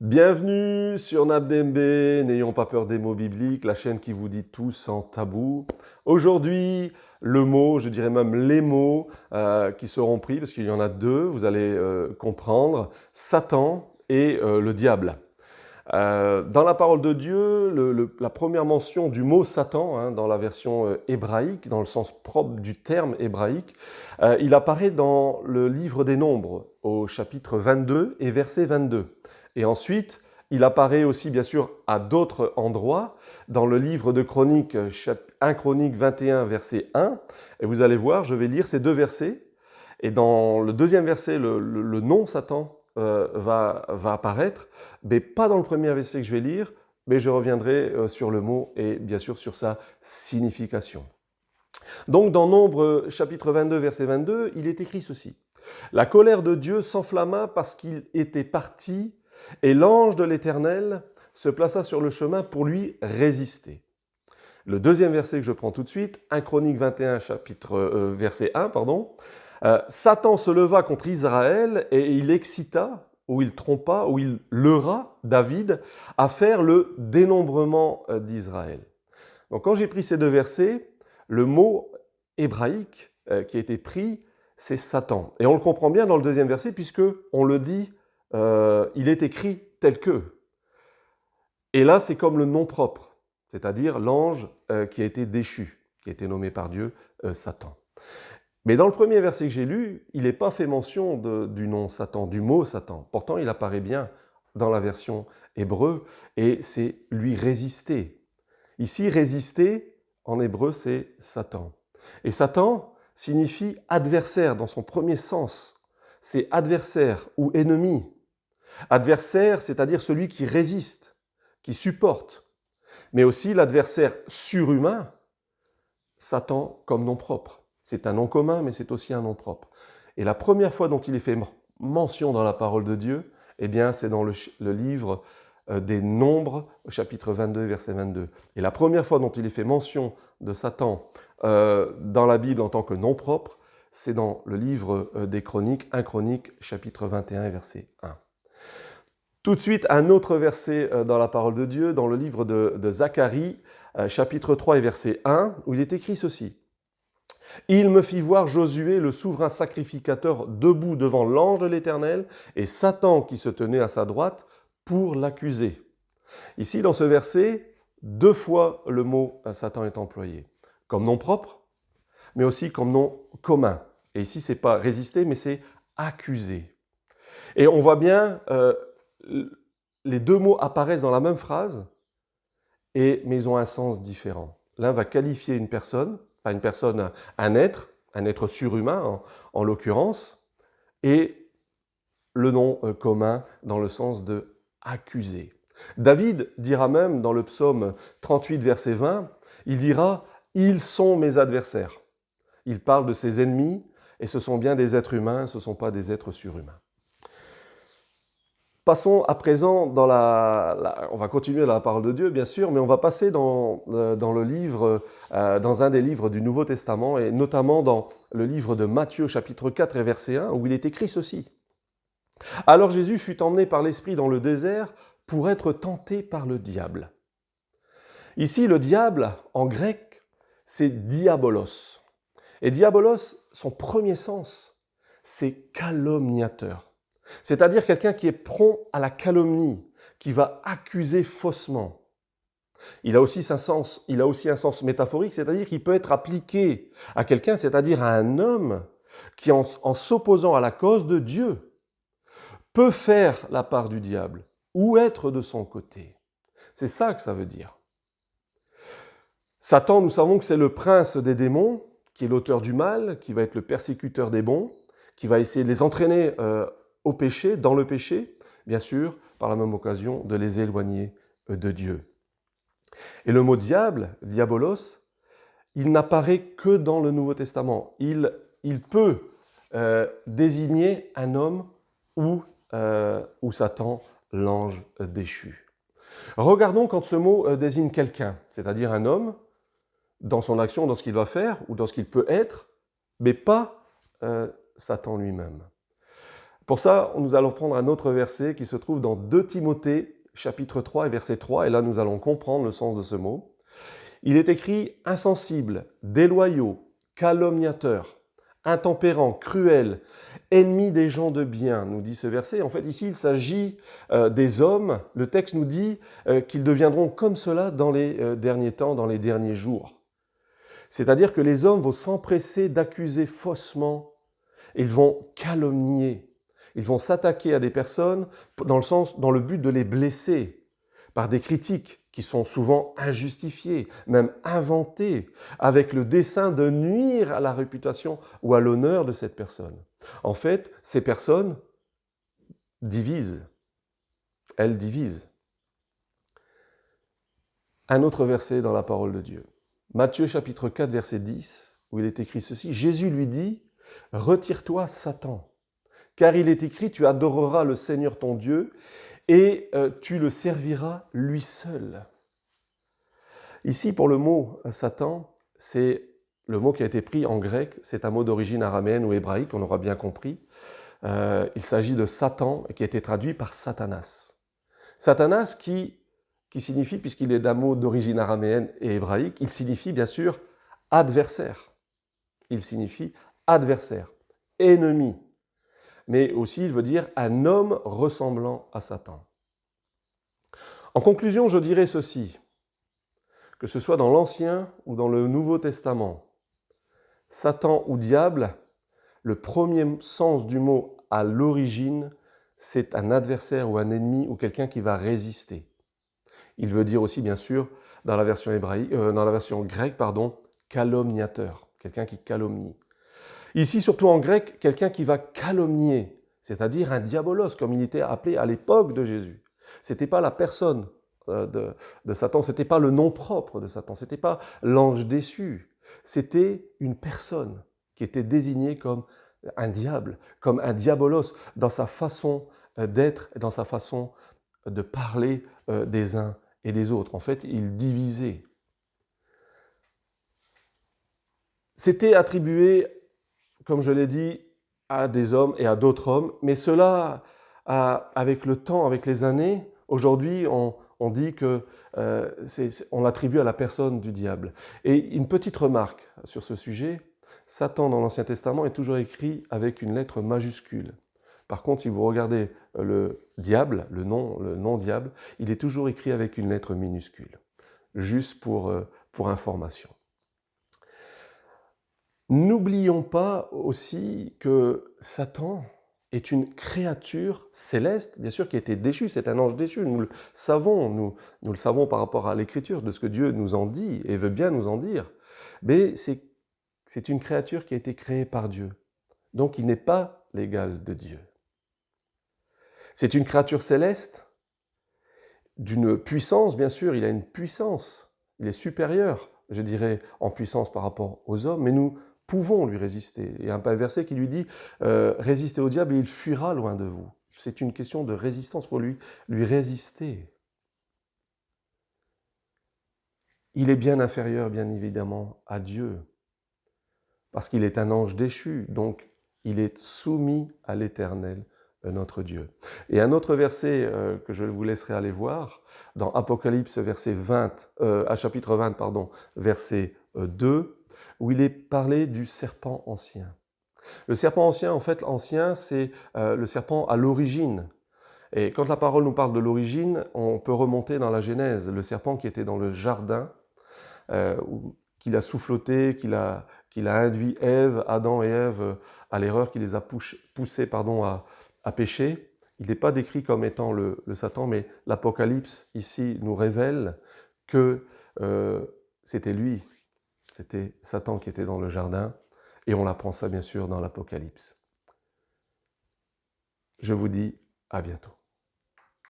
Bienvenue sur NAPDMB, n'ayons pas peur des mots bibliques, la chaîne qui vous dit tout sans tabou. Aujourd'hui, le mot, je dirais même les mots qui seront pris, parce qu'il y en a deux, vous allez comprendre, Satan et le diable. Dans la parole de Dieu, la première mention du mot Satan, dans la version hébraïque, dans le sens propre du terme hébraïque, il apparaît dans le livre des Nombres, au chapitre 22 et verset 22. Et ensuite, il apparaît aussi, bien sûr, à d'autres endroits, dans le livre de Chroniques, 1 Chronique 21, verset 1. Et vous allez voir, je vais lire ces deux versets. Et dans le deuxième verset, le nom Satan va apparaître, mais pas dans le premier verset que je vais lire, mais je reviendrai sur le mot et bien sûr sur sa signification. Donc dans Nombre chapitre 22, verset 22, il est écrit ceci. « La colère de Dieu s'enflamma parce qu'il était parti, et l'ange de l'Éternel se plaça sur le chemin pour lui résister. » Le deuxième verset que je prends tout de suite, 1 Chronique 21, verset 1, pardon. Satan se leva contre Israël et il excita, ou il trompa, ou il leurra David à faire le dénombrement d'Israël. Donc quand j'ai pris ces deux versets, le mot hébraïque qui a été pris, c'est Satan. Et on le comprend bien dans le deuxième verset puisque on le dit, il est écrit tel que. Et là, c'est comme le nom propre, c'est-à-dire l'ange qui a été déchu, qui a été nommé par Dieu Satan. Mais dans le premier verset que j'ai lu, il n'est pas fait mention du nom Satan, du mot Satan. Pourtant, il apparaît bien dans la version hébreu et c'est lui résister. Ici, résister, en hébreu, c'est Satan. Et Satan signifie adversaire dans son premier sens. C'est adversaire ou ennemi. Adversaire, c'est-à-dire celui qui résiste, qui supporte. Mais aussi l'adversaire surhumain, Satan comme nom propre. C'est un nom commun, mais c'est aussi un nom propre. Et la première fois dont il est fait mention dans la parole de Dieu, eh bien, c'est dans le livre des Nombres, au chapitre 22, verset 22. Et la première fois dont il est fait mention de Satan dans la Bible en tant que nom propre, c'est dans le livre des Chroniques, 1 Chronique, chapitre 21, verset 1. Tout de suite, un autre verset dans la parole de Dieu, dans le livre de Zacharie, chapitre 3 et verset 1, où il est écrit ceci. « Il me fit voir Josué, le souverain sacrificateur, debout devant l'ange de l'Éternel, et Satan qui se tenait à sa droite pour l'accuser. » Ici, dans ce verset, deux fois le mot Satan est employé, comme nom propre, mais aussi comme nom commun. Et ici, ce n'est pas résister, mais c'est accuser. Et on voit bien, les deux mots apparaissent dans la même phrase, mais ils ont un sens différent. L'un va qualifier une personne, pas une personne, un être surhumain en l'occurrence, et le nom commun dans le sens de accuser. David dira même dans le psaume 38, verset 20, il dira « Ils sont mes adversaires ». Il parle de ses ennemis, et ce sont bien des êtres humains, ce ne sont pas des êtres surhumains. Passons à présent on va continuer dans la parole de Dieu, bien sûr, mais on va passer dans le livre, dans un des livres du Nouveau Testament, et notamment dans le livre de Matthieu, chapitre 4 et verset 1, où il est écrit ceci. « Alors Jésus fut emmené par l'Esprit dans le désert pour être tenté par le diable. » Ici, le diable, en grec, c'est diabolos. Et diabolos, son premier sens, c'est calomniateur. C'est-à-dire quelqu'un qui est prompt à la calomnie, qui va accuser faussement. Il a aussi un sens métaphorique, c'est-à-dire qu'il peut être appliqué à quelqu'un, c'est-à-dire à un homme qui, en s'opposant à la cause de Dieu, peut faire la part du diable ou être de son côté. C'est ça que ça veut dire. Satan, nous savons que c'est le prince des démons, qui est l'auteur du mal, qui va être le persécuteur des bons, qui va essayer de les entraîner au péché, dans le péché, bien sûr, par la même occasion, de les éloigner de Dieu. Et le mot diable, diabolos, il n'apparaît que dans le Nouveau Testament. Il peut désigner un homme ou Satan, l'ange déchu. Regardons quand ce mot désigne quelqu'un, c'est-à-dire un homme, dans son action, dans ce qu'il va faire ou dans ce qu'il peut être, mais pas Satan lui-même. Pour ça, nous allons prendre un autre verset qui se trouve dans 2 Timothée, chapitre 3 et verset 3, et là nous allons comprendre le sens de ce mot. Il est écrit « insensibles, déloyaux, calomniateurs, intempérants, cruels, ennemis des gens de bien », nous dit ce verset. En fait, ici, il s'agit des hommes. Le texte nous dit qu'ils deviendront comme cela dans les derniers temps, dans les derniers jours. C'est-à-dire que les hommes vont s'empresser d'accuser faussement, ils vont calomnier, ils vont s'attaquer à des personnes dans le but de les blesser par des critiques qui sont souvent injustifiées, même inventées, avec le dessein de nuire à la réputation ou à l'honneur de cette personne. En fait, ces personnes divisent, elles divisent. Un autre verset dans la parole de Dieu. Matthieu chapitre 4, verset 10, où il est écrit ceci, Jésus lui dit, « Retire-toi, Satan, car il est écrit, tu adoreras le Seigneur ton Dieu, et tu le serviras lui seul. » Ici, pour le mot « Satan », c'est le mot qui a été pris en grec, c'est un mot d'origine araméenne ou hébraïque, on aura bien compris. Il s'agit de Satan, qui a été traduit par Satanas. Satanas qui signifie, puisqu'il est d'un mot d'origine araméenne et hébraïque, il signifie bien sûr adversaire. Il signifie adversaire, ennemi. Mais aussi, il veut dire un homme ressemblant à Satan. En conclusion, je dirais ceci, que ce soit dans l'Ancien ou dans le Nouveau Testament, Satan ou diable, le premier sens du mot à l'origine, c'est un adversaire ou un ennemi ou quelqu'un qui va résister. Il veut dire aussi, bien sûr, dans la version grecque, calomniateur, quelqu'un qui calomnie. Ici, surtout en grec, quelqu'un qui va calomnier, c'est-à-dire un diabolos, comme il était appelé à l'époque de Jésus. Ce n'était pas la personne de Satan, ce n'était pas le nom propre de Satan, ce n'était pas l'ange déçu, c'était une personne qui était désignée comme un diable, comme un diabolos, dans sa façon d'être, dans sa façon de parler des uns et des autres. En fait, il divisait. C'était attribué, comme je l'ai dit, à des hommes et à d'autres hommes, mais cela, avec le temps, avec les années, aujourd'hui, on dit que on l'attribue à la personne du diable. Et une petite remarque sur ce sujet, Satan dans l'Ancien Testament est toujours écrit avec une lettre majuscule. Par contre, si vous regardez le diable, le nom diable, il est toujours écrit avec une lettre minuscule, juste pour information. N'oublions pas aussi que Satan est une créature céleste, bien sûr, qui a été déchue, c'est un ange déchu, nous le savons, nous le savons par rapport à l'Écriture, de ce que Dieu nous en dit et veut bien nous en dire, mais c'est une créature qui a été créée par Dieu, donc il n'est pas l'égal de Dieu. C'est une créature céleste, d'une puissance, bien sûr, il a une puissance, il est supérieur, je dirais, en puissance par rapport aux hommes, mais nous pouvons lui résister. Il y a un verset qui lui dit « Résistez au diable et il fuira loin de vous ». C'est une question de résistance pour lui résister. Il est bien inférieur, bien évidemment, à Dieu, parce qu'il est un ange déchu, donc il est soumis à l'Éternel, notre Dieu. Et un autre verset que je vous laisserai aller voir, dans Apocalypse chapitre 20, verset 2, où il est parlé du serpent ancien. Le serpent ancien, en fait, ancien, c'est le serpent à l'origine. Et quand la parole nous parle de l'origine, on peut remonter dans la Genèse, le serpent qui était dans le jardin, qu'il a souffloté, qu'il a induit Adam et Ève à l'erreur, qui les a poussés à pécher. Il n'est pas décrit comme étant le Satan, mais l'Apocalypse, ici, nous révèle que c'était lui, c'était Satan qui était dans le jardin, et on apprend ça, bien sûr, dans l'Apocalypse. Je vous dis à bientôt.